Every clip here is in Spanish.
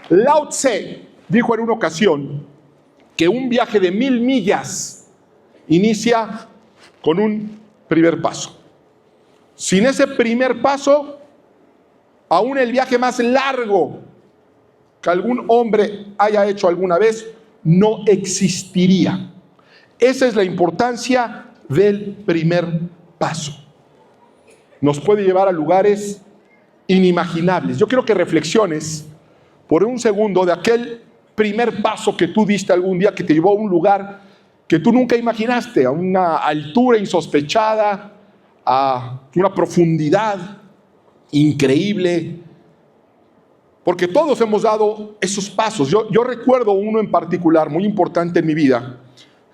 Lao Tse dijo en una ocasión que un viaje de 1000 millas inicia con un primer paso. Sin ese primer paso, aún el viaje más largo que algún hombre haya hecho alguna vez no existiría. Esa es la importancia del primer paso. Nos puede llevar a lugares inimaginables. Yo quiero que reflexiones por un segundo de aquel primer paso que tú diste algún día, que te llevó a un lugar que tú nunca imaginaste, a una altura insospechada, a una profundidad increíble, porque todos hemos dado esos pasos. Yo recuerdo uno en particular muy importante en mi vida.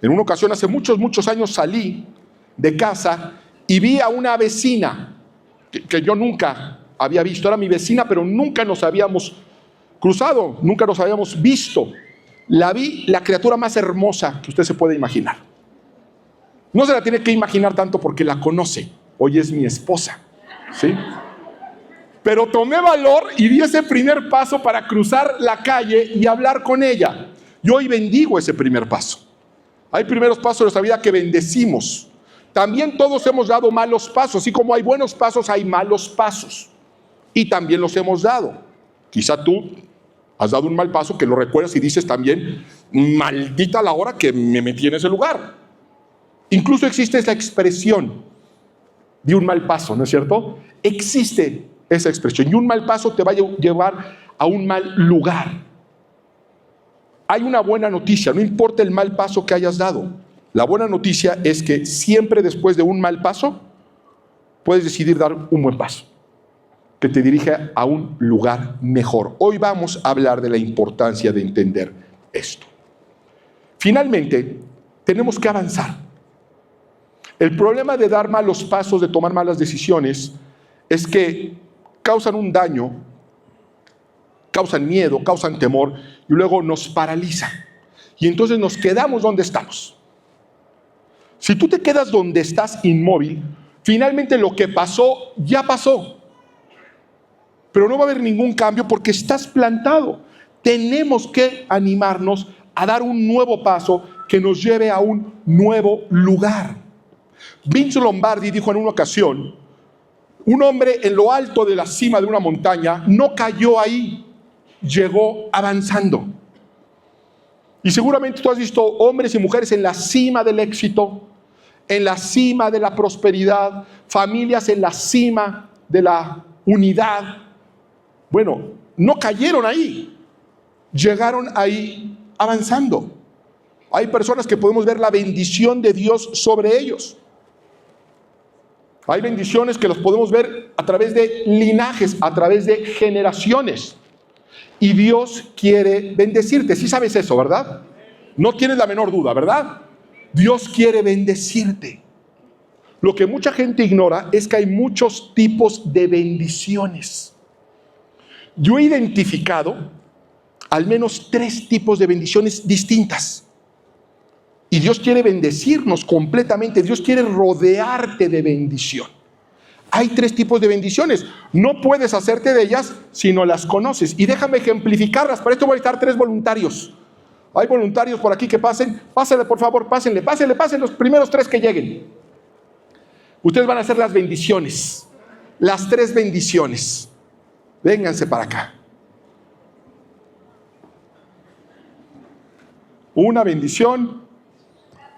En una ocasión, hace muchos años, salí de casa y vi a una vecina que yo nunca había visto. Era mi vecina, pero nunca nos habíamos cruzado, nunca nos habíamos visto. La vi, la criatura más hermosa que usted se puede imaginar. No se la tiene que imaginar tanto porque la conoce. Hoy es mi esposa, ¿sí? Pero tomé valor y di ese primer paso para cruzar la calle y hablar con ella. Yo hoy bendigo ese primer paso. Hay primeros pasos de nuestra vida que bendecimos. También todos hemos dado malos pasos. Así como hay buenos pasos, hay malos pasos. Y también los hemos dado. Quizá tú has dado un mal paso que lo recuerdas y dices también, maldita la hora que me metí en ese lugar. Incluso existe esa expresión de un mal paso, ¿no es cierto? Existe esa expresión. Y un mal paso te va a llevar a un mal lugar. Hay una buena noticia, no importa el mal paso que hayas dado. La buena noticia es que siempre después de un mal paso, puedes decidir dar un buen paso, que te dirige a un lugar mejor. Hoy vamos a hablar de la importancia de entender esto. Finalmente, tenemos que avanzar. El problema de dar malos pasos, de tomar malas decisiones, es que causan un daño, causan miedo, causan temor y luego nos paralizan. Y entonces nos quedamos donde estamos. Si tú te quedas donde estás inmóvil, finalmente lo que pasó, ya pasó. Pero no va a haber ningún cambio porque estás plantado. Tenemos que animarnos a dar un nuevo paso que nos lleve a un nuevo lugar. Vince Lombardi dijo en una ocasión, un hombre en lo alto de la cima de una montaña no cayó ahí, llegó avanzando. Y seguramente tú has visto hombres y mujeres en la cima del éxito, en la cima de la prosperidad, familias en la cima de la unidad. Bueno, no cayeron ahí, llegaron ahí avanzando. Hay personas que podemos ver la bendición de Dios sobre ellos. Hay bendiciones que los podemos ver a través de linajes, a través de generaciones. Y Dios quiere bendecirte. Sí sabes eso, ¿verdad? No tienes la menor duda, ¿verdad? Dios quiere bendecirte. Lo que mucha gente ignora es que hay muchos tipos de bendiciones. Yo he identificado al menos 3 tipos de bendiciones distintas. Y Dios quiere bendecirnos completamente. Dios quiere rodearte de bendición. Hay 3 tipos de bendiciones. No puedes hacerte de ellas si no las conoces. Y déjame ejemplificarlas. Para esto voy a estar 3 voluntarios. Hay voluntarios por aquí que pasen. Pásenle, por favor, pásenle los primeros 3 que lleguen. Ustedes van a hacer las bendiciones. Las 3 bendiciones. Vénganse para acá. Una bendición,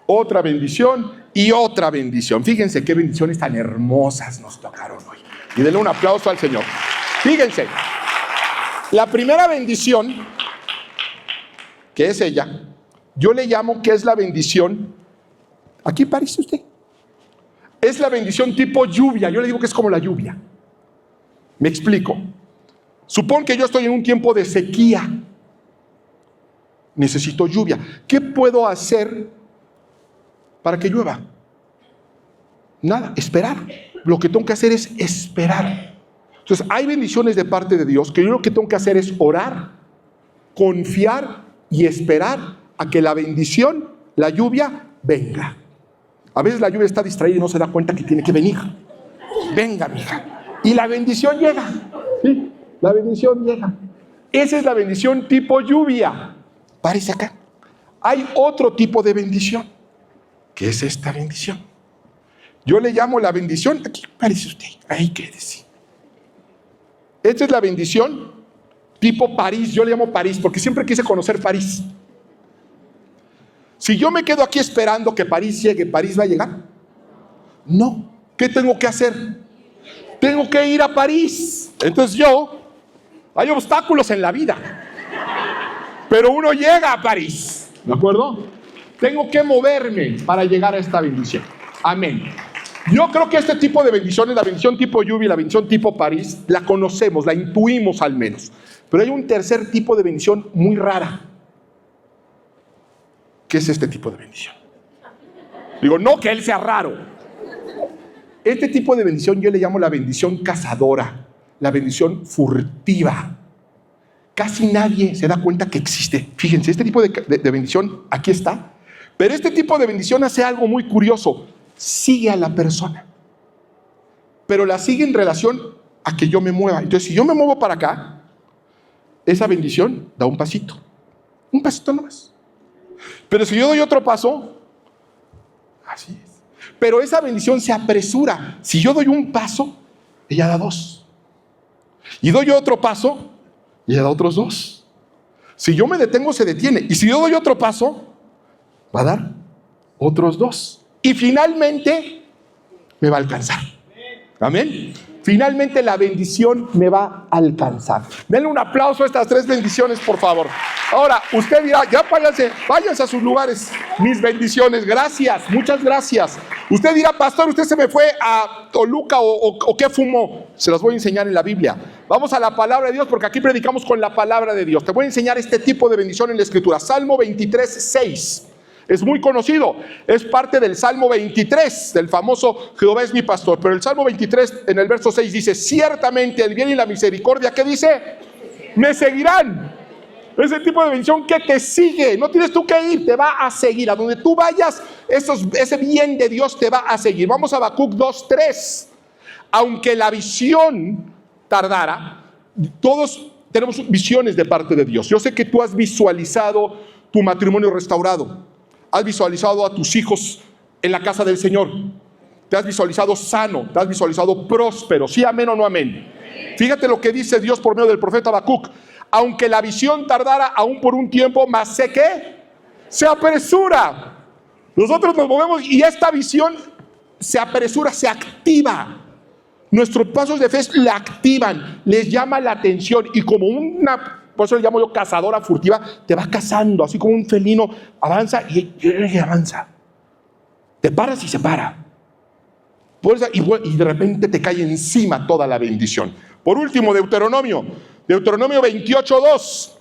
otra bendición y otra bendición. Fíjense qué bendiciones tan hermosas nos tocaron hoy. Y denle un aplauso al Señor. Fíjense, la primera bendición, que es ella, yo le llamo que es la bendición, aquí parece usted, es la bendición tipo lluvia. Yo le digo que es como la lluvia. Me explico. Supón que yo estoy en un tiempo de sequía. Necesito lluvia. ¿Qué puedo hacer para que llueva? Nada, esperar. Lo que tengo que hacer es esperar. Entonces, hay bendiciones de parte de Dios que yo lo que tengo que hacer es orar, confiar y esperar a que la bendición, la lluvia, venga. A veces la lluvia está distraída y no se da cuenta que tiene que venir. Venga, mija. Y la bendición llega. ¿Sí? La bendición llega. Esa es la bendición tipo lluvia. Párese acá. Hay otro tipo de bendición, que es esta bendición. Yo le llamo la bendición, aquí parece usted, ahí quédese. Esta es la bendición tipo París. Yo le llamo París porque siempre quise conocer París. Si yo me quedo aquí esperando que París llegue, ¿París va a llegar? No. ¿Qué tengo que hacer? Tengo que ir a París. Entonces hay obstáculos en la vida, pero uno llega a París, ¿de acuerdo? Tengo que moverme para llegar a esta bendición. Amén. Yo creo que este tipo de bendiciones, la bendición tipo lluvia y la bendición tipo París, la conocemos, la intuimos al menos. Pero hay un tercer tipo de bendición muy rara. ¿Qué es este tipo de bendición? Digo, no que él sea raro. Este tipo de bendición yo le llamo la bendición cazadora, la bendición furtiva. Casi nadie se da cuenta que existe. Fíjense, este tipo de bendición aquí está. Pero este tipo de bendición hace algo muy curioso. Sigue a la persona, pero la sigue en relación a que yo me mueva. Entonces, si yo me muevo para acá, esa bendición da un pasito nomás. Pero si yo doy otro paso, así es. Pero esa bendición se apresura. Si yo doy un paso, ella da 2. Y doy otro paso, ella da otros 2. Si yo me detengo, se detiene. Y si yo doy otro paso, va a dar otros 2. Y finalmente me va a alcanzar. Amén. Finalmente la bendición me va a alcanzar. Denle un aplauso a estas 3 bendiciones, por favor. Ahora, usted dirá, ya váyanse a sus lugares. Mis bendiciones, gracias, muchas gracias. Usted dirá, pastor, usted se me fue a Toluca o ¿qué fumó? Se las voy a enseñar en la Biblia. Vamos a la palabra de Dios porque aquí predicamos con la palabra de Dios. Te voy a enseñar este tipo de bendición en la Escritura. Salmo 23, 6. Es muy conocido, es parte del Salmo 23, del famoso Jehová es mi pastor. Pero el Salmo 23 en el verso 6 dice, ciertamente el bien y la misericordia, ¿qué dice? Me seguirán. Es el tipo de bendición que te sigue, no tienes tú que ir, te va a seguir. A donde tú vayas, ese bien de Dios te va a seguir. Vamos a Habacuc 2:3. Aunque la visión tardara, todos tenemos visiones de parte de Dios. Yo sé que tú has visualizado tu matrimonio restaurado. Has visualizado a tus hijos en la casa del Señor. Te has visualizado sano, te has visualizado próspero. ¿Sí, amén o no amén? Fíjate lo que dice Dios por medio del profeta Habacuc. Aunque la visión tardara aún por un tiempo, más sé que se apresura. Nosotros nos movemos y esta visión se apresura, se activa. Nuestros pasos de fe la activan, les llama la atención y como por eso le llamo yo cazadora furtiva, te va cazando, así como un felino, avanza y avanza. Te paras y se para. Y de repente te cae encima toda la bendición. Por último, Deuteronomio 28:2.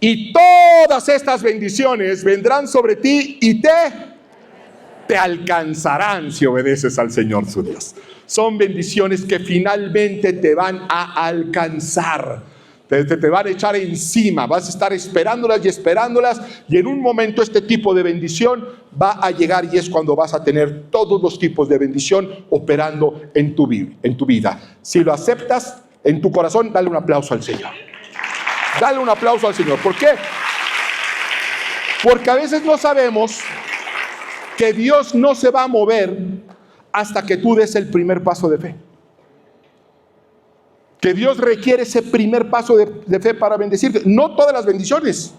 Y todas estas bendiciones vendrán sobre ti y te alcanzarán si obedeces al Señor su Dios. Son bendiciones que finalmente te van a alcanzar. Te van a echar encima, vas a estar esperándolas y en un momento este tipo de bendición va a llegar y es cuando vas a tener todos los tipos de bendición operando en tu vida. Si lo aceptas en tu corazón, dale un aplauso al Señor. Dale un aplauso al Señor. ¿Por qué? Porque a veces no sabemos que Dios no se va a mover hasta que tú des el primer paso de fe. Que Dios requiere ese primer paso de fe para bendecirte. No todas las bendiciones,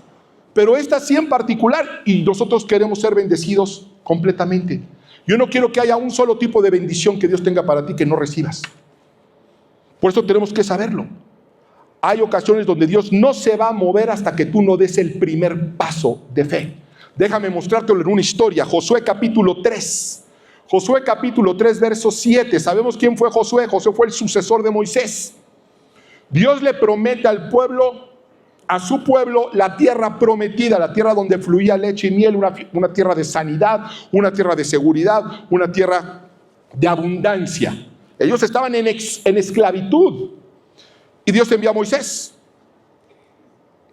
pero esta sí en particular. Y nosotros queremos ser bendecidos completamente. Yo no quiero que haya un solo tipo de bendición que Dios tenga para ti que no recibas. Por eso tenemos que saberlo. Hay ocasiones donde Dios no se va a mover hasta que tú no des el primer paso de fe. Déjame mostrártelo en una historia. Josué capítulo 3. Josué capítulo 3, verso 7. Sabemos quién fue Josué. Josué fue el sucesor de Moisés. Dios le promete al pueblo, a su pueblo, la tierra prometida, la tierra donde fluía leche y miel, una tierra de sanidad, una tierra de seguridad, una tierra de abundancia. Ellos estaban en esclavitud y Dios envía a Moisés.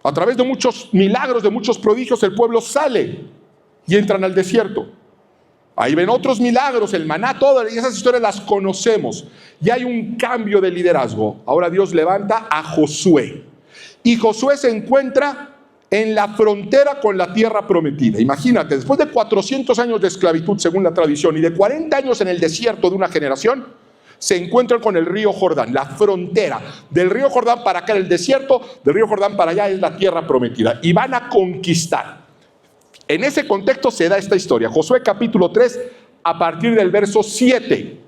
A través de muchos milagros, de muchos prodigios, el pueblo sale y entran al desierto. Ahí ven otros milagros, el maná, todas esas historias las conocemos. Y hay un cambio de liderazgo. Ahora Dios levanta a Josué. y Josué se encuentra en la frontera con la tierra prometida. Imagínate, después de 400 años de esclavitud según la tradición y de 40 años en el desierto de una generación, se encuentran con el río Jordán, la frontera. Del río Jordán para acá, el desierto, del río Jordán para allá es la tierra prometida. Y van a conquistar. En ese contexto se da esta historia. Josué capítulo 3, a partir del verso 7.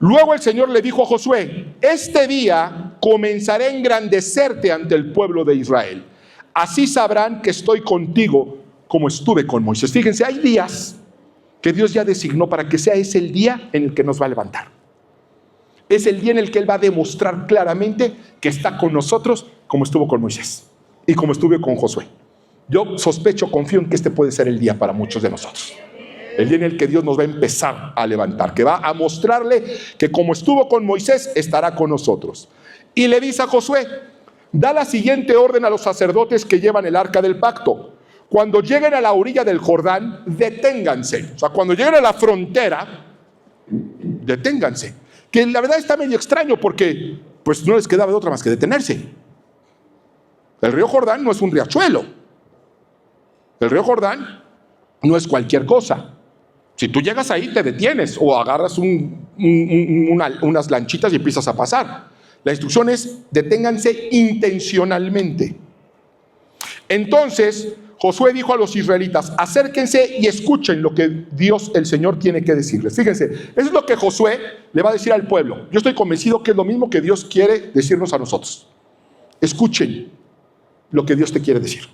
Luego el Señor le dijo a Josué: este día comenzaré a engrandecerte ante el pueblo de Israel. Así sabrán que estoy contigo como estuve con Moisés. Fíjense, hay días que Dios ya designó para que sea ese el día en el que nos va a levantar. Es el día en el que Él va a demostrar claramente que está con nosotros como estuvo con Moisés y como estuve con Josué. Yo sospecho, confío en que este puede ser el día para muchos de nosotros. El día en el que Dios nos va a empezar a levantar, que va a mostrarle que como estuvo con Moisés, estará con nosotros. Y le dice a Josué: da la siguiente orden a los sacerdotes que llevan el arca del pacto. Cuando lleguen a la orilla del Jordán, deténganse. O sea, cuando lleguen a la frontera, deténganse. Que la verdad está medio extraño porque pues no les quedaba de otra más que detenerse. El río Jordán no es un riachuelo. El río Jordán no es cualquier cosa. Si tú llegas ahí, te detienes o agarras unas lanchitas y empiezas a pasar. La instrucción es: deténganse intencionalmente. Entonces Josué dijo a los israelitas: acérquense y escuchen lo que Dios, el Señor, tiene que decirles. Fíjense, eso es lo que Josué le va a decir al pueblo. Yo estoy convencido que es lo mismo que Dios quiere decirnos a nosotros. Escuchen lo que Dios te quiere decir.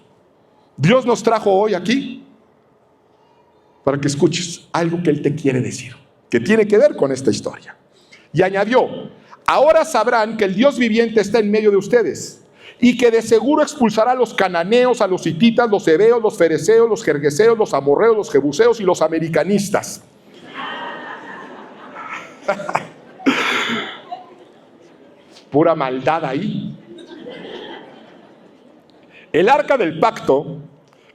Dios nos trajo hoy aquí para que escuches algo que Él te quiere decir, que tiene que ver con esta historia. Y añadió: ahora sabrán que el Dios viviente está en medio de ustedes, y que de seguro expulsará a los cananeos, a los hititas, los heveos, los fereceos, los gergeseos, los amorreos, los jebuseos y los americanistas. Pura maldad ahí. El arca del pacto,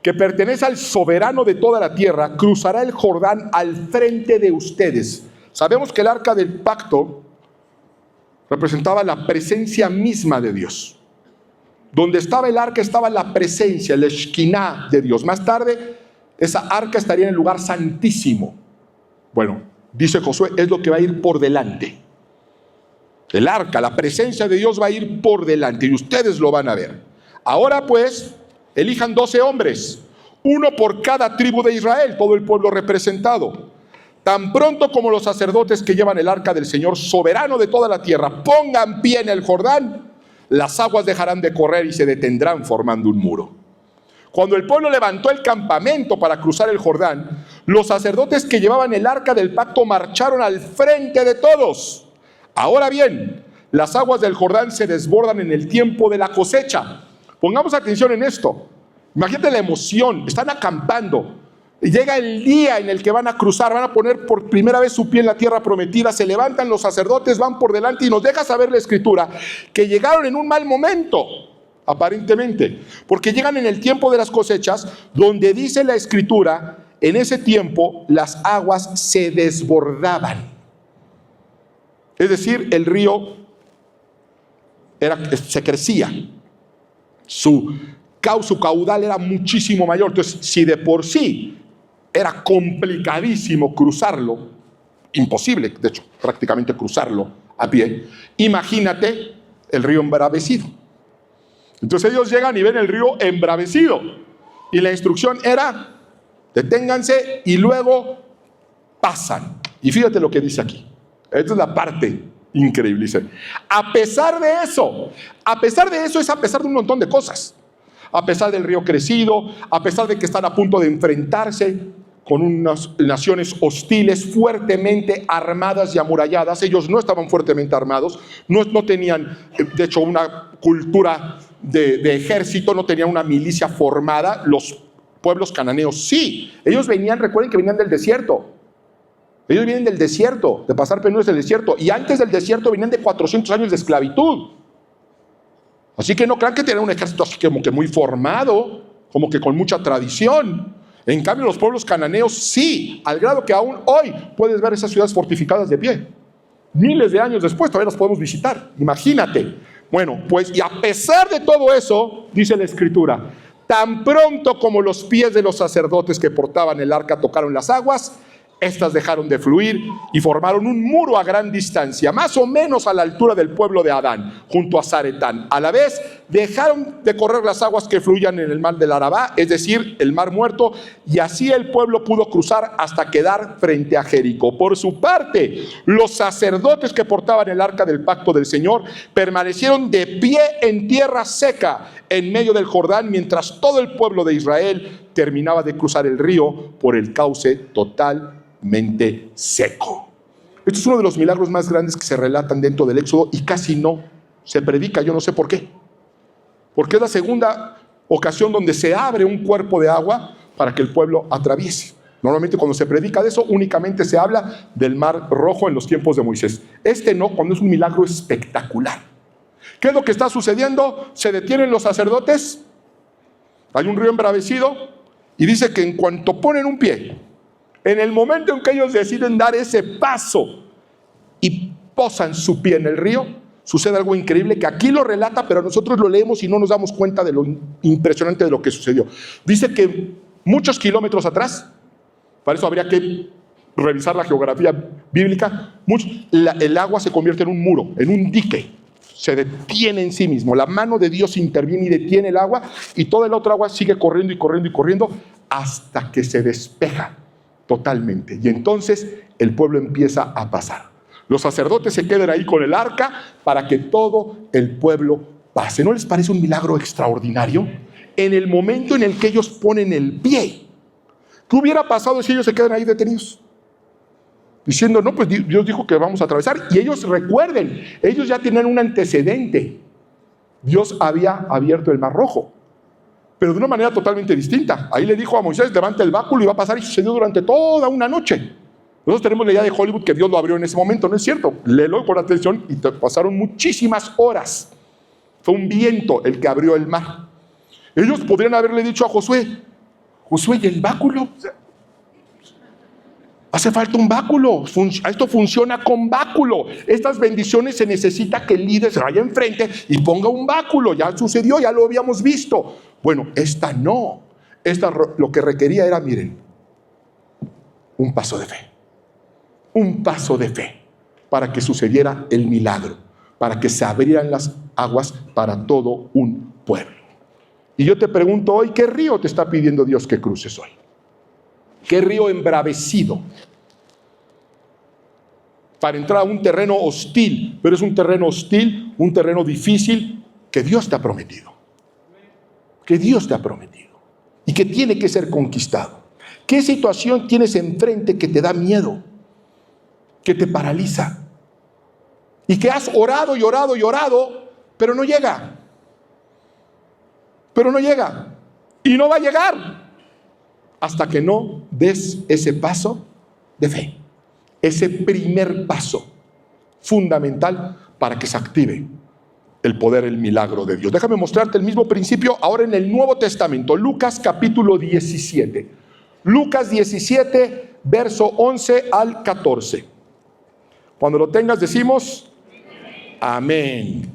que pertenece al soberano de toda la tierra, cruzará el Jordán al frente de ustedes. Sabemos que el arca del pacto representaba la presencia misma de Dios. Donde estaba el arca estaba la presencia, el Shekinah de Dios. Más tarde, esa arca estaría en el lugar santísimo. Bueno, dice Josué, es lo que va a ir por delante. El arca, la presencia de Dios va a ir por delante y ustedes lo van a ver. Ahora pues, elijan 12 hombres, uno por cada tribu de Israel, todo el pueblo representado. Tan pronto como los sacerdotes que llevan el arca del Señor, soberano de toda la tierra, pongan pie en el Jordán, las aguas dejarán de correr y se detendrán formando un muro. Cuando el pueblo levantó el campamento para cruzar el Jordán, los sacerdotes que llevaban el arca del pacto marcharon al frente de todos. Ahora bien, las aguas del Jordán se desbordan en el tiempo de la cosecha. Pongamos atención en esto. Imagínate la emoción, están acampando. Llega el día en el que van a cruzar, van a poner por primera vez su pie en la tierra prometida, se levantan los sacerdotes, van por delante y nos deja saber la Escritura que llegaron en un mal momento, aparentemente, porque llegan en el tiempo de las cosechas, donde dice la Escritura, en ese tiempo las aguas se desbordaban. Es decir, el río se crecía, su caudal era muchísimo mayor. Entonces, si de por sí era complicadísimo cruzarlo, imposible, de hecho, prácticamente cruzarlo a pie, imagínate el río embravecido. Entonces ellos llegan y ven el río embravecido, y la instrucción era: deténganse y luego pasan. Y fíjate lo que dice aquí. Esta es la parte increíble. Dice: a pesar de eso es a pesar de un montón de cosas. A pesar del río crecido, a pesar de que están a punto de enfrentarse con unas naciones hostiles, fuertemente armadas y amuralladas. Ellos no estaban fuertemente armados, no tenían, de hecho, una cultura de ejército, no tenían una milicia formada. Los pueblos cananeos sí. Ellos venían, recuerden que venían del desierto. Ellos vienen del desierto, de pasar penurias del desierto. Y antes del desierto venían de 400 años de esclavitud. Así que no crean que tenían un ejército así como que muy formado, como que con mucha tradición. En cambio, los pueblos cananeos sí, al grado que aún hoy puedes ver esas ciudades fortificadas de pie. Miles de años después todavía las podemos visitar. Imagínate. Bueno, pues y a pesar de todo eso, dice la Escritura, tan pronto como los pies de los sacerdotes que portaban el arca tocaron las aguas, estas dejaron de fluir y formaron un muro a gran distancia, más o menos a la altura del pueblo de Adán, junto a Zaretán. A la vez, dejaron de correr las aguas que fluían en el mar del Arabá, es decir, el mar muerto, y así el pueblo pudo cruzar hasta quedar frente a Jericó. Por su parte, los sacerdotes que portaban el arca del pacto del Señor permanecieron de pie en tierra seca en medio del Jordán, mientras todo el pueblo de Israel terminaba de cruzar el río por el cauce totalmente seco. Este es uno de los milagros más grandes que se relatan dentro del Éxodo y casi no se predica. Yo no sé por qué. Porque es la segunda ocasión donde se abre un cuerpo de agua para que el pueblo atraviese. Normalmente cuando se predica de eso únicamente se habla del Mar Rojo en los tiempos de Moisés. Este no, cuando es un milagro espectacular. ¿Qué es lo que está sucediendo? Se detienen los sacerdotes, hay un río embravecido y dice que en cuanto ponen un pie, en el momento en que ellos deciden dar ese paso y posan su pie en el río, sucede algo increíble que aquí lo relata, pero nosotros lo leemos y no nos damos cuenta de lo impresionante de lo que sucedió. Dice que muchos kilómetros atrás, para eso habría que revisar la geografía bíblica, el agua se convierte en un muro, en un dique, se detiene en sí mismo. La mano de Dios interviene y detiene el agua y toda la otra agua sigue corriendo y corriendo y corriendo hasta que se despeja totalmente. Y entonces el pueblo empieza a pasar. Los sacerdotes se quedan ahí con el arca para que todo el pueblo pase. ¿No les parece un milagro extraordinario? En el momento en el que ellos ponen el pie, ¿qué hubiera pasado si ellos se quedan ahí detenidos? Diciendo, no, pues Dios dijo que vamos a atravesar. Y ellos recuerden, ellos ya tenían un antecedente. Dios había abierto el Mar Rojo, pero de una manera totalmente distinta. Ahí le dijo a Moisés, levanta el báculo y va a pasar, y sucedió durante toda una noche. Nosotros tenemos la idea de Hollywood que Dios lo abrió en ese momento, no es cierto. Léelo con atención y pasaron muchísimas horas. Fue un viento el que abrió el mar. Ellos podrían haberle dicho a Josué, Josué, ¿y el báculo? Hace falta un báculo, esto funciona con báculo. Estas bendiciones se necesita que el líder se vaya enfrente y ponga un báculo. Ya sucedió, ya lo habíamos visto. Bueno, esta no. Esta lo que requería era, miren, un paso de fe. Un paso de fe para que sucediera el milagro, para que se abrieran las aguas para todo un pueblo. Y yo te pregunto hoy, ¿qué río te está pidiendo Dios que cruces hoy? ¿Qué río embravecido? Para entrar a un terreno hostil, pero es un terreno hostil, un terreno difícil que Dios te ha prometido. Que Dios te ha prometido y que tiene que ser conquistado. ¿Qué situación tienes enfrente que te da miedo, que te paraliza y que has orado y orado y orado, pero no llega? Pero no llega y no va a llegar hasta que no des ese paso de fe, ese primer paso fundamental para que se active el poder, el milagro de Dios. Déjame mostrarte el mismo principio ahora en el Nuevo Testamento, Lucas capítulo 17. Lucas 17, verso 11 al 14. Cuando lo tengas decimos amén.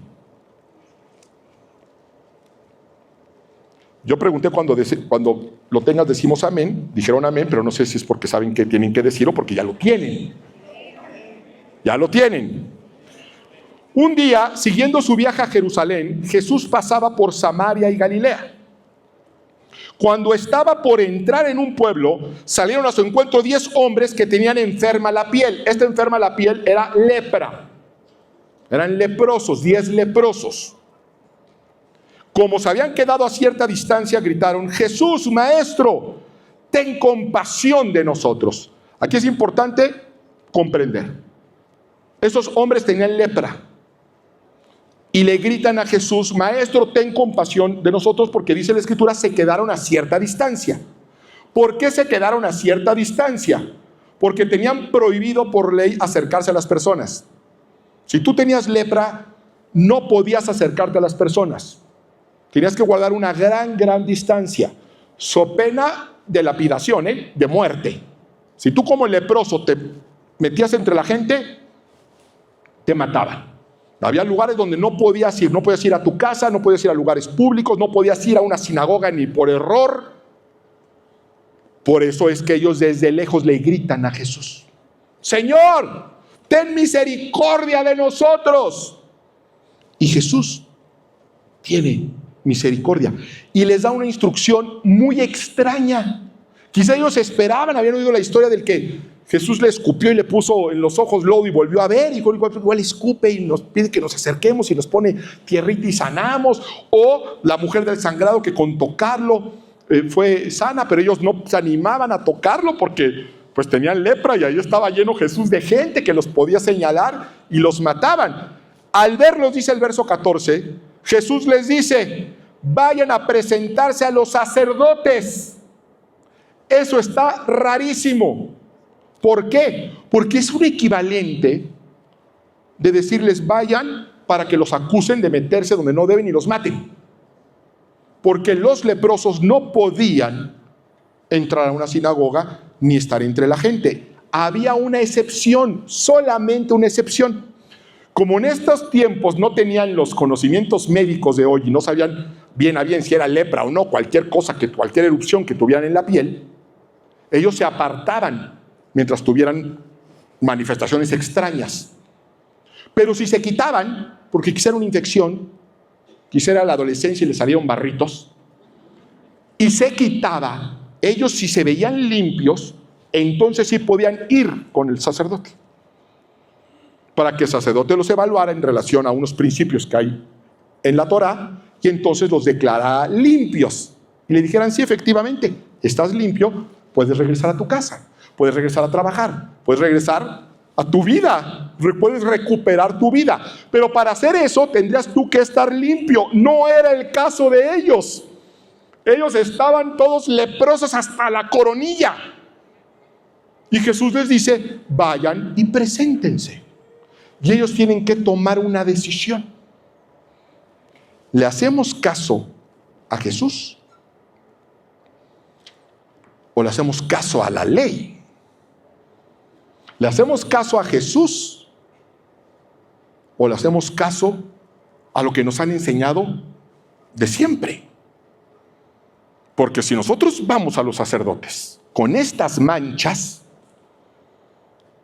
Yo pregunté cuando lo tengas decimos amén, dijeron amén, pero no sé si es porque saben que tienen que decirlo, porque ya lo tienen. Ya lo tienen. Un día, siguiendo su viaje a Jerusalén, Jesús pasaba por Samaria y Galilea. Cuando estaba por entrar en un pueblo, salieron a su encuentro 10 hombres que tenían enferma la piel. Esta enferma la piel era lepra. Eran leprosos, 10 leprosos. Como se habían quedado a cierta distancia, gritaron, Jesús, Maestro, ten compasión de nosotros. Aquí es importante comprender. Esos hombres tenían lepra y le gritan a Jesús, Maestro, ten compasión de nosotros, porque dice la Escritura, se quedaron a cierta distancia. ¿Por qué se quedaron a cierta distancia? Porque tenían prohibido por ley acercarse a las personas. Si tú tenías lepra, no podías acercarte a las personas. Tenías que guardar una gran distancia, so pena de lapidación, de muerte. Si tú como leproso te metías entre la gente, te mataban. Había lugares donde no podías ir. No podías ir a tu casa, no podías ir a lugares públicos, no podías ir a una sinagoga ni por error. Por eso es que ellos desde lejos le gritan a Jesús: Señor, ten misericordia de nosotros. Y Jesús tiene misericordia y les da una instrucción muy extraña. Quizá ellos esperaban, habían oído la historia del que Jesús le escupió y le puso en los ojos lodo y volvió a ver, y igual escupe y nos pide que nos acerquemos y nos pone tierrita y sanamos. O la mujer del sangrado que con tocarlo fue sana, pero ellos no se animaban a tocarlo porque pues tenían lepra y ahí estaba lleno Jesús de gente que los podía señalar y los mataban. Al verlos, dice el verso 14, Jesús les dice: vayan a presentarse a los sacerdotes. Eso está rarísimo. ¿Por qué? Porque es un equivalente de decirles: vayan para que los acusen de meterse donde no deben y los maten. Porque los leprosos no podían entrar a una sinagoga ni estar entre la gente. Había una excepción, solamente una excepción. Como en estos tiempos no tenían los conocimientos médicos de hoy y no sabían bien a bien si era lepra o no, cualquier erupción que tuvieran en la piel, ellos se apartaban mientras tuvieran manifestaciones extrañas. Pero si se quitaban, porque quizá era una infección, quizá era la adolescencia y les salieron barritos, y se quitaba, ellos si se veían limpios, entonces sí podían ir con el sacerdote, para que el sacerdote los evaluara en relación a unos principios que hay en la Torá, y entonces los declarara limpios, y le dijeran: sí, efectivamente, estás limpio, puedes regresar a tu casa, puedes regresar a trabajar, puedes regresar a tu vida, puedes recuperar tu vida. Pero para hacer eso tendrías tú que estar limpio. No era el caso de ellos. Ellos estaban todos leprosos hasta la coronilla. Y Jesús les dice: vayan y preséntense. Y ellos tienen que tomar una decisión. ¿Le hacemos caso a Jesús o le hacemos caso a la ley? ¿Le hacemos caso a Jesús o le hacemos caso a lo que nos han enseñado de siempre? Porque si nosotros vamos a los sacerdotes con estas manchas,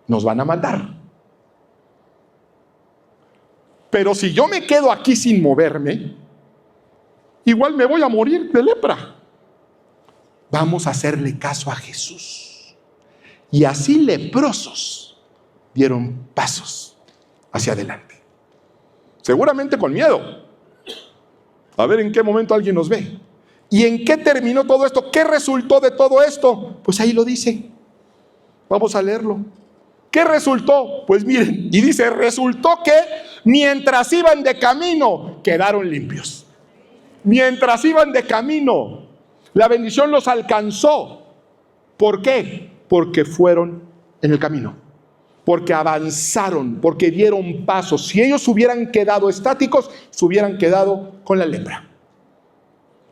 nos van a matar. Pero si yo me quedo aquí sin moverme, igual me voy a morir de lepra. Vamos a hacerle caso a Jesús. Y así leprosos dieron pasos hacia adelante. Seguramente con miedo. A ver en qué momento alguien nos ve. ¿Y en qué terminó todo esto? ¿Qué resultó de todo esto? Pues ahí lo dice. Vamos a leerlo. ¿Qué resultó? Pues miren, y dice: resultó que mientras iban de camino, quedaron limpios. Mientras iban de camino, la bendición los alcanzó. ¿Por qué? Porque fueron en el camino, porque avanzaron, porque dieron pasos. Si ellos hubieran quedado estáticos, se hubieran quedado con la lepra.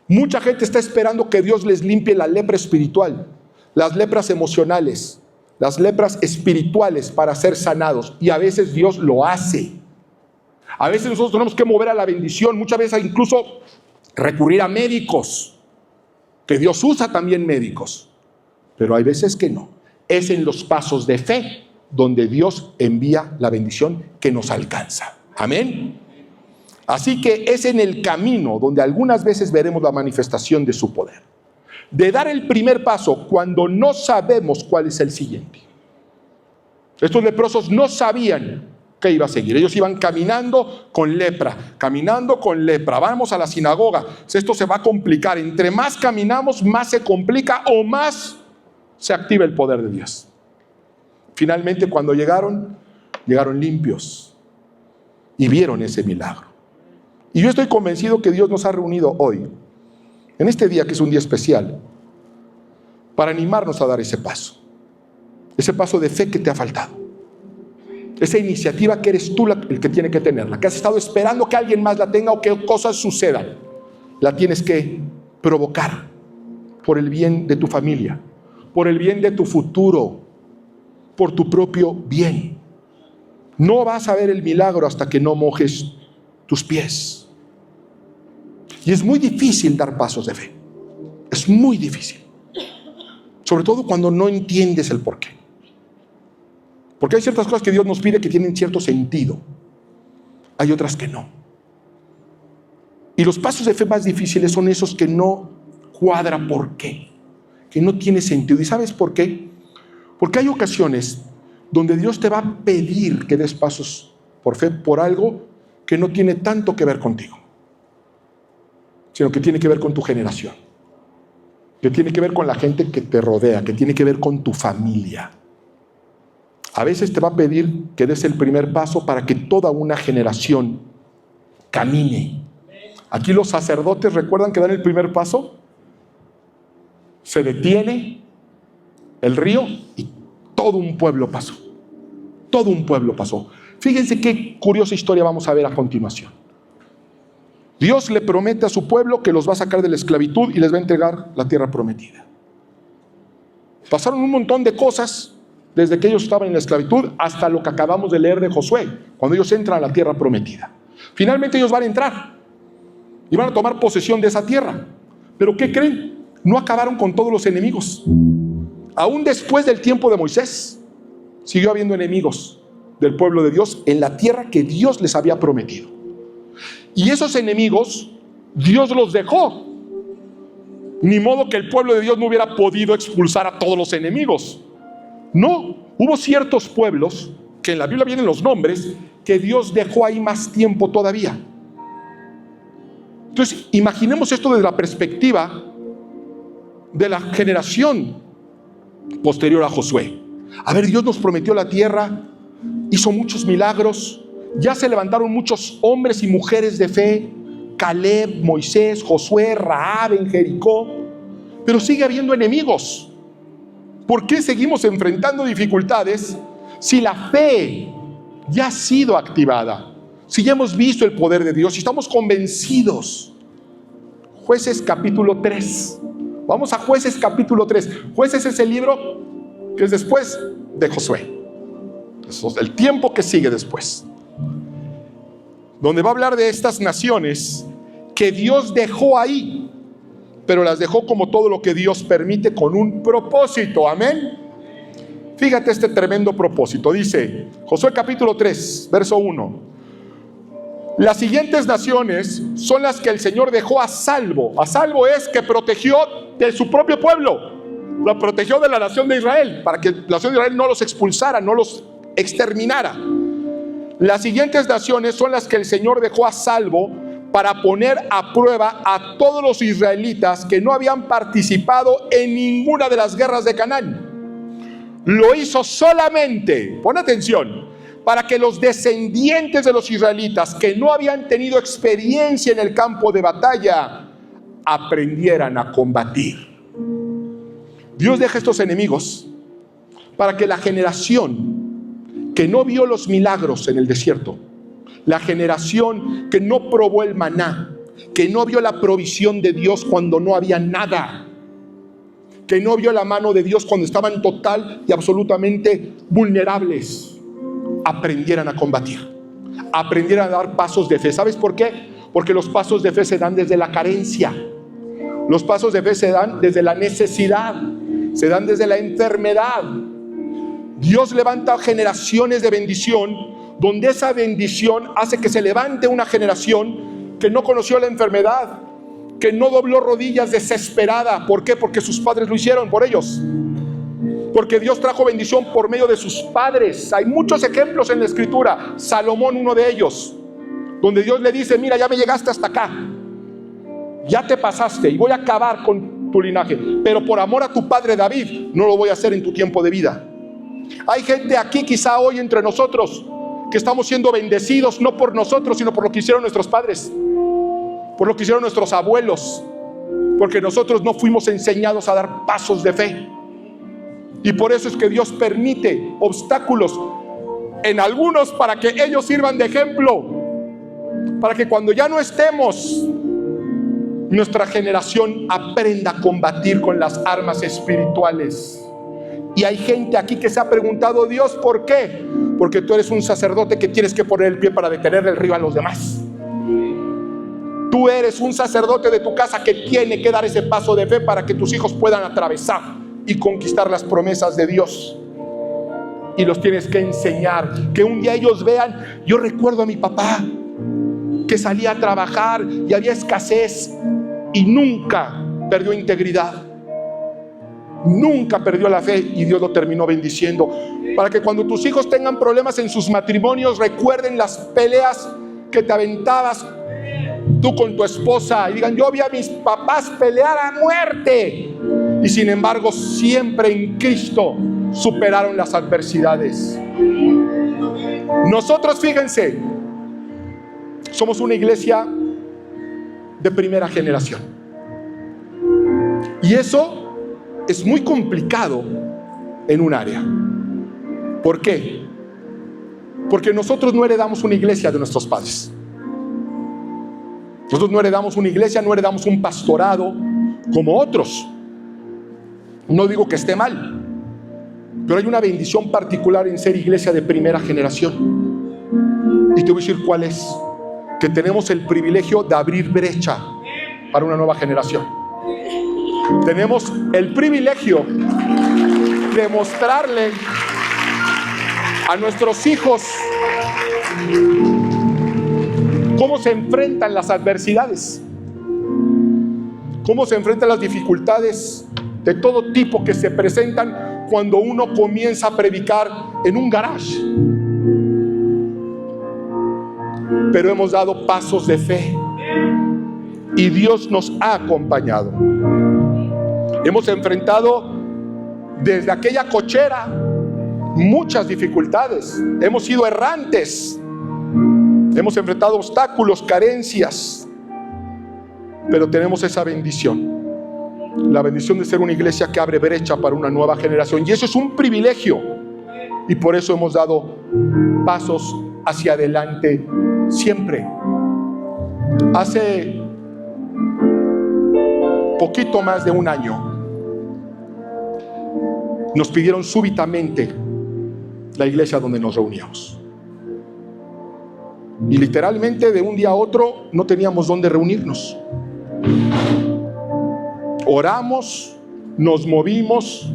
Mucha gente está esperando que Dios les limpie la lepra espiritual, las lepras emocionales, las lepras espirituales para ser sanados. Y a veces Dios lo hace. A veces nosotros tenemos que mover a la bendición, muchas veces incluso recurrir a médicos, que Dios usa también médicos. Pero hay veces que no. Es en los pasos de fe donde Dios envía la bendición que nos alcanza. Amén. Así que es en el camino donde algunas veces veremos la manifestación de su poder. De dar el primer paso cuando no sabemos cuál es el siguiente. Estos leprosos no sabían qué iba a seguir. Ellos iban caminando con lepra, caminando con lepra. Vamos a la sinagoga. Esto se va a complicar. Entre más caminamos, más se complica o más se activa el poder de Dios. Finalmente, cuando llegaron limpios y vieron ese milagro. Y yo estoy convencido que Dios nos ha reunido hoy, en este día que es un día especial, para animarnos a dar ese paso de fe que te ha faltado, esa iniciativa que eres tú el que tiene que tenerla, que has estado esperando que alguien más la tenga o que cosas sucedan. La tienes que provocar por el bien de tu familia, por el bien de tu futuro, por tu propio bien. No vas a ver el milagro hasta que no mojes tus pies. Y es muy difícil dar pasos de fe. Es muy difícil. Sobre todo cuando no entiendes el porqué. Porque hay ciertas cosas que Dios nos pide que tienen cierto sentido. Hay otras que no. Y los pasos de fe más difíciles son esos que no cuadra por qué. Que no tiene sentido. ¿Y sabes por qué? Porque hay ocasiones donde Dios te va a pedir que des pasos por fe por algo que no tiene tanto que ver contigo, sino que tiene que ver con tu generación, que tiene que ver con la gente que te rodea, que tiene que ver con tu familia. A veces te va a pedir que des el primer paso para que toda una generación camine. Aquí los sacerdotes, ¿recuerdan que dan el primer paso? Se detiene el río y todo un pueblo pasó. Todo un pueblo pasó. Fíjense qué curiosa historia vamos a ver a continuación. Dios le promete a su pueblo que los va a sacar de la esclavitud y les va a entregar la tierra prometida. Pasaron un montón de cosas desde que ellos estaban en la esclavitud hasta lo que acabamos de leer de Josué, cuando ellos entran a la tierra prometida. Finalmente ellos van a entrar y van a tomar posesión de esa tierra. ¿Pero qué creen? No acabaron con todos los enemigos. Aún después del tiempo de Moisés, siguió habiendo enemigos del pueblo de Dios en la tierra que Dios les había prometido. Y esos enemigos, Dios los dejó. Ni modo que el pueblo de Dios no hubiera podido expulsar a todos los enemigos. No, hubo ciertos pueblos, que en la Biblia vienen los nombres, que Dios dejó ahí más tiempo todavía. Entonces, imaginemos esto desde la perspectiva de la generación posterior a Josué. A ver, Dios nos prometió la tierra, hizo muchos milagros, ya se levantaron muchos hombres y mujeres de fe, Caleb, Moisés, Josué, Rahab en Jericó, pero sigue habiendo enemigos. ¿Por qué seguimos enfrentando dificultades si la fe ya ha sido activada? Si ya hemos visto el poder de Dios, si estamos convencidos. Jueces capítulo 3. Vamos a Jueces capítulo 3. Jueces es el libro que es después de Josué. Eso es el tiempo que sigue después. Donde va a hablar de estas naciones que Dios dejó ahí, pero las dejó como todo lo que Dios permite con un propósito. Amén. Fíjate este tremendo propósito. Dice Josué capítulo 3, verso 1. Las siguientes naciones son las que el Señor dejó a salvo. A salvo es que protegió de su propio pueblo. La protegió de la nación de Israel, para que la nación de Israel no los expulsara, no los exterminara. Las siguientes naciones son las que el Señor dejó a salvo para poner a prueba a todos los israelitas que no habían participado en ninguna de las guerras de Canaán. Lo hizo solamente, pon atención, para que los descendientes de los israelitas que no habían tenido experiencia en el campo de batalla aprendieran a combatir. Dios deja estos enemigos para que la generación que no vio los milagros en el desierto, la generación que no probó el maná, que no vio la provisión de Dios cuando no había nada, que no vio la mano de Dios cuando estaban total y absolutamente vulnerables, aprendieran a combatir, aprendieran a dar pasos de fe. ¿Sabes por qué? Porque los pasos de fe se dan desde la carencia. Los pasos de fe se dan desde la necesidad, se dan desde la enfermedad. Dios levanta generaciones de bendición, donde esa bendición hace que se levante una generación que no conoció la enfermedad, que no dobló rodillas desesperada. ¿Por qué? Porque sus padres lo hicieron por ellos. Porque Dios trajo bendición por medio de sus padres. Hay muchos ejemplos en la Escritura. Salomón, uno de ellos, donde Dios le dice: mira, ya me llegaste hasta acá, ya te pasaste y voy a acabar con tu linaje, pero por amor a tu padre David no lo voy a hacer en tu tiempo de vida. Hay gente aquí quizá hoy entre nosotros que estamos siendo bendecidos no por nosotros, sino por lo que hicieron nuestros padres, por lo que hicieron nuestros abuelos, porque nosotros no fuimos enseñados a dar pasos de fe. Y por eso es que Dios permite obstáculos en algunos para que ellos sirvan de ejemplo, para que cuando ya no estemos, nuestra generación aprenda a combatir con las armas espirituales. Y hay gente aquí que se ha preguntado: Dios, ¿por qué? porque tú eres un sacerdote que tienes que poner el pie para detener el río a los demás. Tú eres un sacerdote de tu casa que tiene que dar ese paso de fe para que tus hijos puedan atravesar y conquistar las promesas de Dios. Y los tienes que enseñar, que un día ellos vean. Yo recuerdo a mi papá que salía a trabajar y había escasez y nunca perdió integridad, nunca perdió la fe, y Dios lo terminó bendiciendo. Para que cuando tus hijos tengan problemas en sus matrimonios, recuerden las peleas que te aventabas tú con tu esposa y digan: yo vi a mis papás pelear a muerte y sin embargo siempre en Cristo superaron las adversidades. Nosotros, fíjense, somos una iglesia de primera generación, y eso es muy complicado en un área. ¿Por qué? Porque nosotros no heredamos una iglesia de nuestros padres. Nosotros no heredamos una iglesia, no heredamos un pastorado como otros. No digo que esté mal, pero hay una bendición particular en ser iglesia de primera generación. Y te voy a decir cuál es: que tenemos el privilegio de abrir brecha para una nueva generación. Tenemos el privilegio de mostrarle a nuestros hijos cómo se enfrentan las adversidades, cómo se enfrentan las dificultades de todo tipo que se presentan cuando uno comienza a predicar en un garage. Pero hemos dado pasos de fe y Dios nos ha acompañado. Hemos enfrentado desde aquella cochera muchas dificultades. Hemos sido errantes, hemos enfrentado obstáculos, carencias, pero tenemos esa bendición, la bendición de ser una iglesia que abre brecha para una nueva generación, y eso es un privilegio, y por eso hemos dado pasos hacia adelante siempre. Hace poquito más de un año nos pidieron súbitamente la iglesia donde nos reuníamos, y literalmente de un día a otro no teníamos dónde reunirnos. Oramos, nos movimos,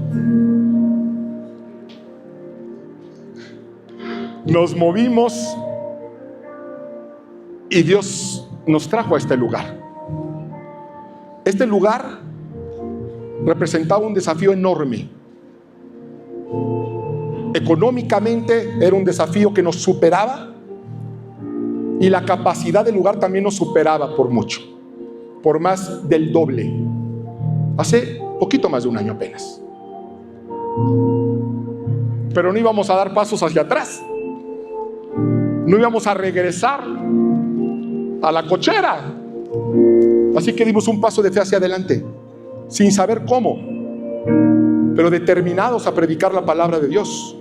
y Dios nos trajo a este lugar. Este lugar representaba un desafío enorme. Económicamente era un desafío que nos superaba, y la capacidad del lugar también nos superaba por mucho, por más del doble. Hace poquito más de un año apenas. Pero no íbamos a dar pasos hacia atrás, no íbamos a regresar a la cochera. Así que dimos un paso de fe hacia adelante, sin saber cómo, pero determinados a predicar la palabra de Dios.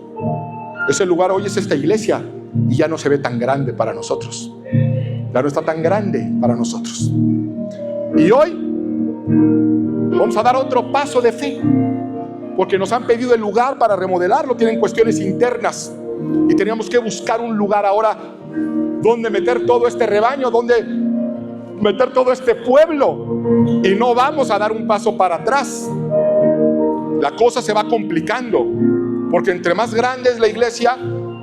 Ese lugar hoy es esta iglesia, y ya no se ve tan grande para nosotros. Ya no está tan grande para nosotros. Y hoy vamos a dar otro paso de fe, porque nos han pedido el lugar para remodelarlo. Tienen cuestiones internas y teníamos que buscar un lugar ahora donde meter todo este rebaño, donde meter todo este pueblo, y no vamos a dar un paso para atrás. La cosa se va complicando, porque entre más grande es la iglesia,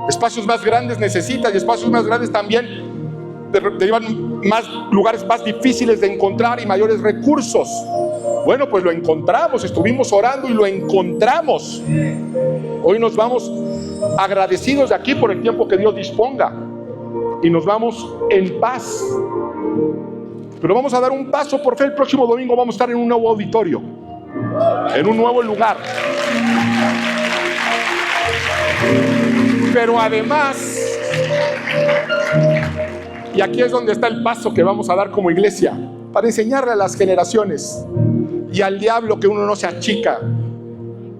espacios más grandes necesitas, y espacios más grandes también derivan más lugares más difíciles de encontrar y mayores recursos. Bueno, pues lo encontramos, estuvimos orando y lo encontramos. Hoy nos vamos agradecidos de aquí por el tiempo que Dios disponga, y nos vamos en paz. Pero vamos a dar un paso por fe. El próximo domingo vamos a estar en un nuevo auditorio, en un nuevo lugar. Pero además, y aquí es donde está el paso que vamos a dar como iglesia, para enseñarle a las generaciones y al diablo que uno no se achica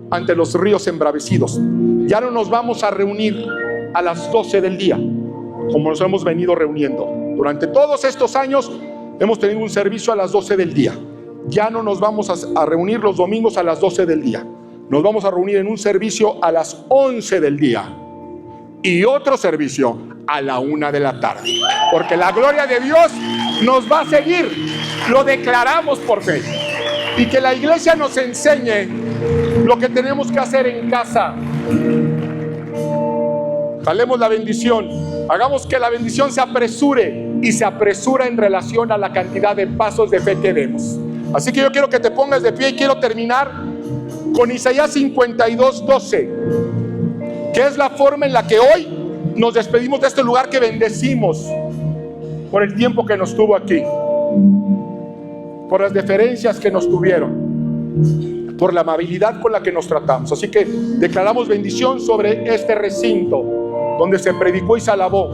ante los ríos embravecidos. Ya no nos vamos a reunir a las 12 del día, como nos hemos venido reuniendo. Durante todos estos años hemos tenido un servicio a las 12 del día. Ya no nos vamos a reunir los domingos a las 12 del día. Nos vamos a reunir en un servicio a las 11 del día. y otro servicio a la 1 de la tarde. Porque la gloria de Dios nos va a seguir. Lo declaramos por fe. Y que la iglesia nos enseñe lo que tenemos que hacer en casa. Jalemos la bendición. Hagamos que la bendición se apresure, y se apresura en relación a la cantidad de pasos de fe que demos. Así que yo quiero que te pongas de pie y quiero terminar con Isaías 52:12, que es la forma en la que hoy nos despedimos de este lugar que bendecimos por el tiempo que nos tuvo aquí, por las deferencias que nos tuvieron, por la amabilidad con la que nos tratamos. Así que declaramos bendición sobre este recinto donde se predicó y se alabó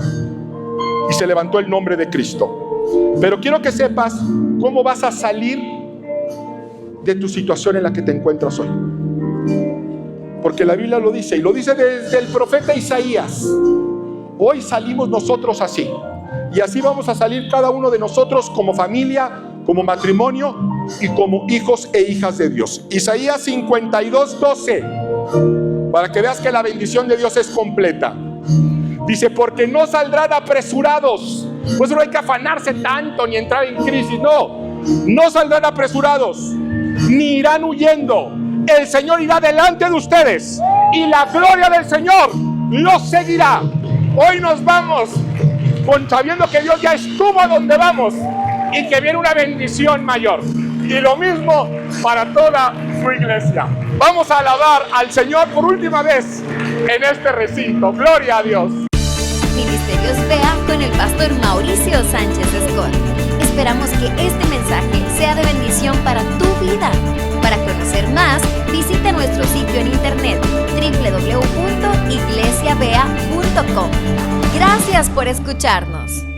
y se levantó el nombre de Cristo. Pero quiero que sepas cómo vas a salir de tu situación en la que te encuentras hoy, porque la Biblia lo dice, y lo dice desde el profeta Isaías. Hoy salimos nosotros así, y así vamos a salir cada uno de nosotros como familia, como matrimonio y como hijos e hijas de Dios. Isaías 52:12, para que veas que la bendición de Dios es completa. Dice: porque no saldrán apresurados. Pues no hay que afanarse tanto ni entrar en crisis. No saldrán apresurados, ni irán huyendo. El Señor irá delante de ustedes, y la gloria del Señor los seguirá. Hoy nos vamos sabiendo que Dios ya estuvo donde vamos y que viene una bendición mayor. Y lo mismo para toda su iglesia. Vamos a alabar al Señor por última vez en este recinto. Gloria a Dios. Ministerios Vea con el pastor Mauricio Sánchez Escort. Esperamos que este mensaje sea de bendición para tu vida. Para conocer más, visita nuestro sitio en internet www.iglesiavea.com. Gracias por escucharnos.